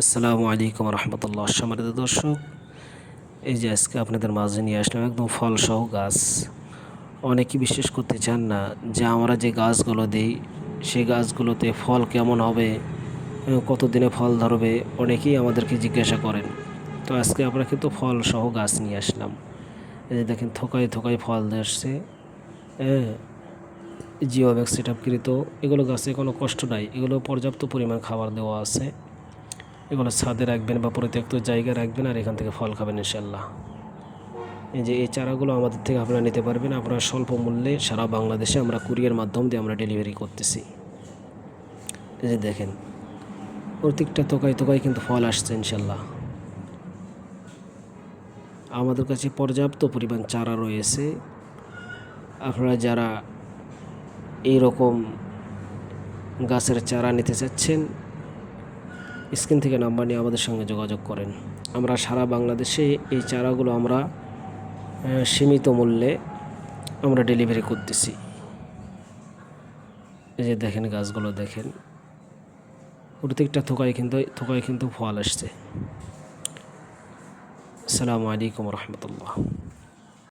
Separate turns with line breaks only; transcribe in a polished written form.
আসসালামু আলাইকুম রহমতুল্লাহ। সম্মানিত দর্শক, এই যে আজকে আপনাদের মাঝে নিয়ে আসলাম একদম ফলসহ গাছ। অনেকেই বিশ্বাস করতে চান না যে আমরা যে গাছগুলো দিই সেই গাছগুলোতে ফল কেমন হবে, কতদিনে ফল ধরবে, অনেকেই আমাদেরকে জিজ্ঞাসা করেন। তো আজকে আমরা কিন্তু ফলসহ গাছ নিয়ে আসলাম। এই যে দেখেন, থোকায় থোকায় ফল ধরছে। হ্যাঁ, জিও ব্যাগ সেট আপকৃত। এগুলো গাছে কোনো কষ্ট নাই, এগুলো পর্যাপ্ত পরিমাণ খাবার দেওয়া আছে। এগুলো ছাদে রাখবেন বা পরিত্যক্ত জায়গায় রাখবেন, আর এখান থেকে ফল খাবেন ইনশাল্লাহ। এই যে এই চারাগুলো আমাদের থেকে আপনারা নিতে পারবেন। আপনারা স্বল্প মূল্যে সারা বাংলাদেশে আমরা কুরিয়ার মাধ্যম দিয়ে আমরা ডেলিভারি করতেছি। এই যে দেখেন, প্রত্যেকটা তোকায় তোকায় কিন্তু ফল আসছে ইনশাল্লাহ। আমাদের কাছে পর্যাপ্ত পরিমাণ চারা রয়েছে। আপনারা যারা এই রকম গাছের চারা নিতে চাচ্ছেন, স্ক্রিন থেকে নাম্বার নিয়ে আমাদের সঙ্গে যোগাযোগ করেন। আমরা সারা বাংলাদেশে এই চারাগুলো আমরা সীমিত মূল্যে আমরা ডেলিভারি করতেছি। এই যে দেখেন, গাছগুলো দেখেন, প্রত্যেকটা থোকায় কিন্তু ফল আসছে। আসসালামু আলাইকুম রহমতুল্লাহ।